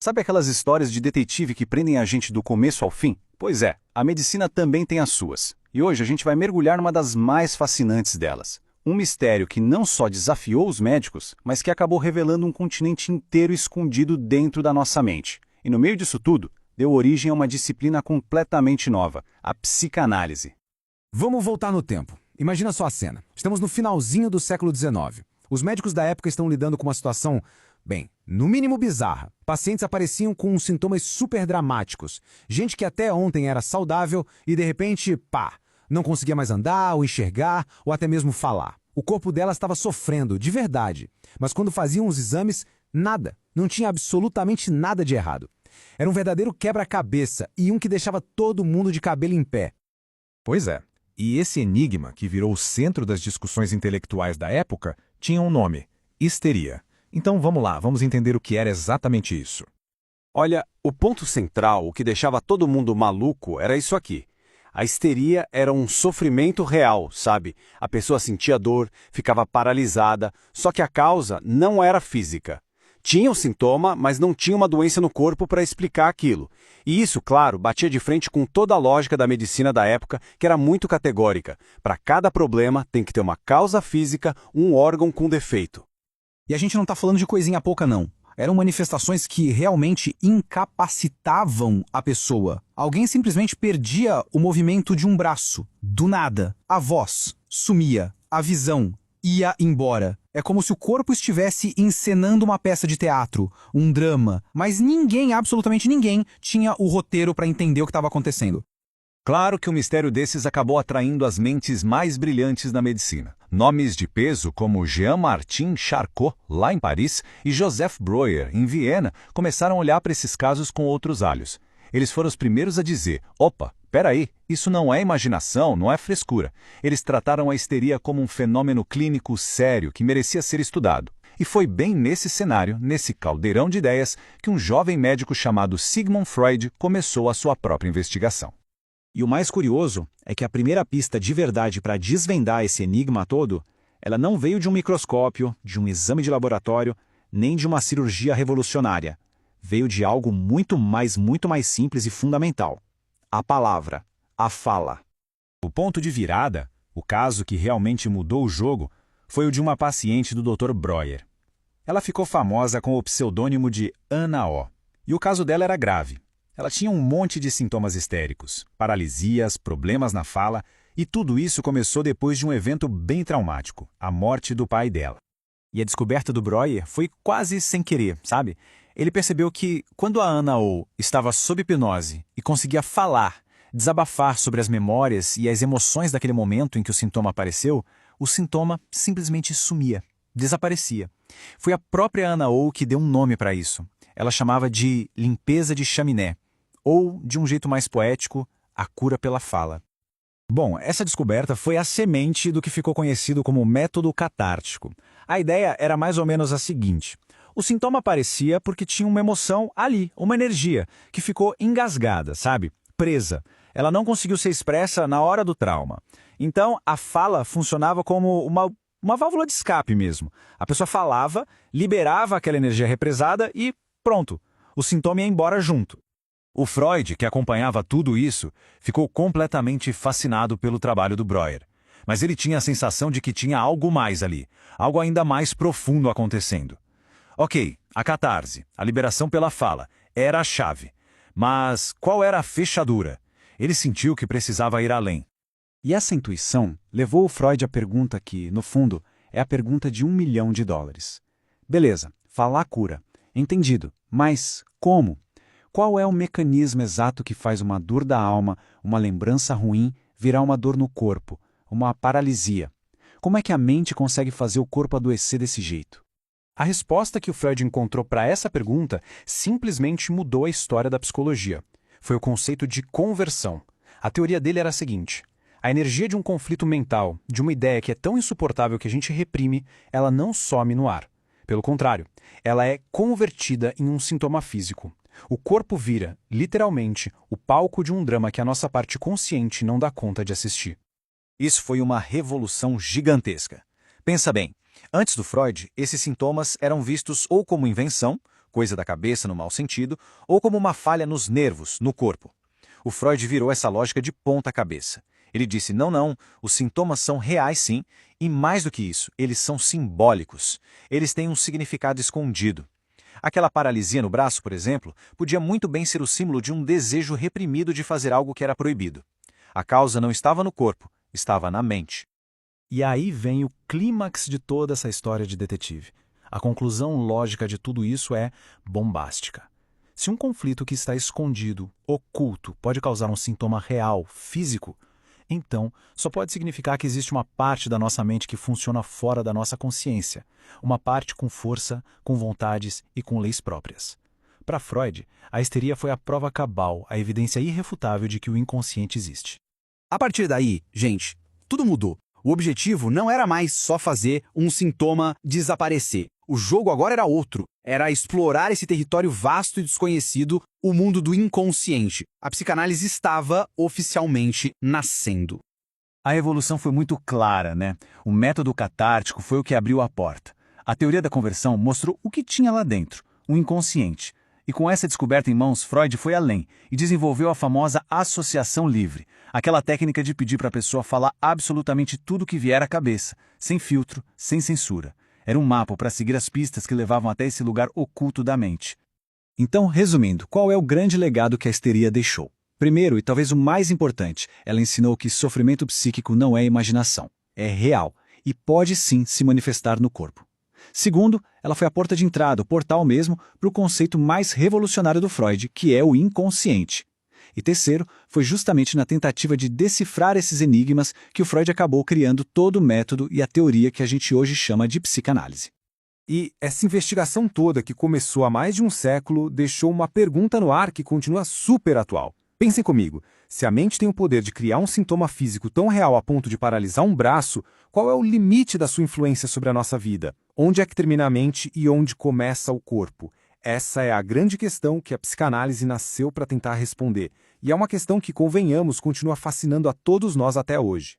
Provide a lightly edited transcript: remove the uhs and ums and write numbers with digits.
Sabe aquelas histórias de detetive que prendem a gente do começo ao fim? Pois é, a medicina também tem as suas. E hoje a gente vai mergulhar numa das mais fascinantes delas. Um mistério que não só desafiou os médicos, mas que acabou revelando um continente inteiro escondido dentro da nossa mente. E no meio disso tudo, deu origem a uma disciplina completamente nova, a psicanálise. Vamos voltar no tempo. Imagina só a cena. Estamos no finalzinho do século XIX. Os médicos da época estão lidando com uma situação, bem, no mínimo bizarra. Pacientes apareciam com sintomas super dramáticos. Gente que até ontem era saudável e de repente, pá, não conseguia mais andar, ou enxergar, ou até mesmo falar. O corpo dela estava sofrendo, de verdade. Mas quando faziam os exames, nada. Não tinha absolutamente nada de errado. Era um verdadeiro quebra-cabeça e um que deixava todo mundo de cabelo em pé. Pois é. E esse enigma, que virou o centro das discussões intelectuais da época, tinha um nome: histeria. Então vamos lá, vamos entender o que era exatamente isso. Olha, o ponto central, o que deixava todo mundo maluco, era isso aqui. A histeria era um sofrimento real, sabe? A pessoa sentia dor, ficava paralisada, só que a causa não era física. Tinha o sintoma, mas não tinha uma doença no corpo para explicar aquilo. E isso, claro, batia de frente com toda a lógica da medicina da época, que era muito categórica. Para cada problema tem que ter uma causa física, um órgão com defeito. E a gente não está falando de coisinha pouca, não. Eram manifestações que realmente incapacitavam a pessoa. Alguém simplesmente perdia o movimento de um braço. Do nada. A voz sumia. A visão ia embora. É como se o corpo estivesse encenando uma peça de teatro, um drama. Mas ninguém, absolutamente ninguém, tinha o roteiro para entender o que estava acontecendo. Claro que um mistério desses acabou atraindo as mentes mais brilhantes da medicina. Nomes de peso como Jean-Martin Charcot, lá em Paris, e Joseph Breuer, em Viena, começaram a olhar para esses casos com outros olhos. Eles foram os primeiros a dizer: opa, peraí, isso não é imaginação, não é frescura. Eles trataram a histeria como um fenômeno clínico sério que merecia ser estudado. E foi bem nesse cenário, nesse caldeirão de ideias, que um jovem médico chamado Sigmund Freud começou a sua própria investigação. E o mais curioso é que a primeira pista de verdade para desvendar esse enigma todo, ela não veio de um microscópio, de um exame de laboratório, nem de uma cirurgia revolucionária. Veio de algo muito mais simples e fundamental. A palavra, a fala. O ponto de virada, o caso que realmente mudou o jogo, foi o de uma paciente do Dr. Breuer. Ela ficou famosa com o pseudônimo de Ana O. E o caso dela era grave. Ela tinha um monte de sintomas histéricos, paralisias, problemas na fala, e tudo isso começou depois de um evento bem traumático, a morte do pai dela. E a descoberta do Breuer foi quase sem querer, sabe? Ele percebeu que, quando a Ana O estava sob hipnose e conseguia falar, desabafar sobre as memórias e as emoções daquele momento em que o sintoma apareceu, o sintoma simplesmente sumia, desaparecia. Foi a própria Ana O que deu um nome para isso. Ela chamava de limpeza de chaminé, ou, de um jeito mais poético, a cura pela fala. Bom, essa descoberta foi a semente do que ficou conhecido como método catártico. A ideia era mais ou menos a seguinte: o sintoma aparecia porque tinha uma emoção ali, uma energia, que ficou engasgada, sabe? Presa. Ela não conseguiu ser expressa na hora do trauma. Então, a fala funcionava como uma válvula de escape mesmo. A pessoa falava, liberava aquela energia represada e pronto, o sintoma ia embora junto. O Freud, que acompanhava tudo isso, ficou completamente fascinado pelo trabalho do Breuer. Mas ele tinha a sensação de que tinha algo mais ali, algo ainda mais profundo acontecendo. Ok, a catarse, a liberação pela fala, era a chave. Mas qual era a fechadura? Ele sentiu que precisava ir além. E essa intuição levou o Freud à pergunta que, no fundo, é a pergunta de $1 milhão. Beleza, falar cura. Entendido, mas como? Qual é o mecanismo exato que faz uma dor da alma, uma lembrança ruim, virar uma dor no corpo, uma paralisia? Como é que a mente consegue fazer o corpo adoecer desse jeito? A resposta que o Freud encontrou para essa pergunta simplesmente mudou a história da psicologia. Foi o conceito de conversão. A teoria dele era a seguinte: a energia de um conflito mental, de uma ideia que é tão insuportável que a gente reprime, ela não some no ar. Pelo contrário, ela é convertida em um sintoma físico. O corpo vira, literalmente, o palco de um drama que a nossa parte consciente não dá conta de assistir. Isso foi uma revolução gigantesca. Pensa bem, antes do Freud, esses sintomas eram vistos ou como invenção, coisa da cabeça no mau sentido, ou como uma falha nos nervos, no corpo. O Freud virou essa lógica de ponta cabeça. Ele disse, não, os sintomas são reais sim, e mais do que isso, eles são simbólicos. Eles têm um significado escondido. Aquela paralisia no braço, por exemplo, podia muito bem ser o símbolo de um desejo reprimido de fazer algo que era proibido. A causa não estava no corpo, estava na mente. E aí vem o clímax de toda essa história de detetive. A conclusão lógica de tudo isso é bombástica. Se um conflito que está escondido, oculto, pode causar um sintoma real, físico, então só pode significar que existe uma parte da nossa mente que funciona fora da nossa consciência, uma parte com força, com vontades e com leis próprias. Para Freud, a histeria foi a prova cabal, a evidência irrefutável de que o inconsciente existe. A partir daí, gente, tudo mudou. O objetivo não era mais só fazer um sintoma desaparecer. O jogo agora era outro. Era explorar esse território vasto e desconhecido, o mundo do inconsciente. A psicanálise estava oficialmente nascendo. A evolução foi muito clara, né? O método catártico foi o que abriu a porta. A teoria da conversão mostrou o que tinha lá dentro, o inconsciente. E com essa descoberta em mãos, Freud foi além e desenvolveu a famosa associação livre, aquela técnica de pedir para a pessoa falar absolutamente tudo que vier à cabeça, sem filtro, sem censura. Era um mapa para seguir as pistas que levavam até esse lugar oculto da mente. Então, resumindo, qual é o grande legado que a histeria deixou? Primeiro, e talvez o mais importante, ela ensinou que sofrimento psíquico não é imaginação, é real e pode sim se manifestar no corpo. Segundo, ela foi a porta de entrada, o portal mesmo, para o conceito mais revolucionário do Freud, que é o inconsciente. E terceiro, foi justamente na tentativa de decifrar esses enigmas que o Freud acabou criando todo o método e a teoria que a gente hoje chama de psicanálise. E essa investigação toda, que começou há mais de um século, deixou uma pergunta no ar que continua super atual. Pensem comigo, se a mente tem o poder de criar um sintoma físico tão real a ponto de paralisar um braço, qual é o limite da sua influência sobre a nossa vida? Onde é que termina a mente e onde começa o corpo? Essa é a grande questão que a psicanálise nasceu para tentar responder. E é uma questão que, convenhamos, continua fascinando a todos nós até hoje.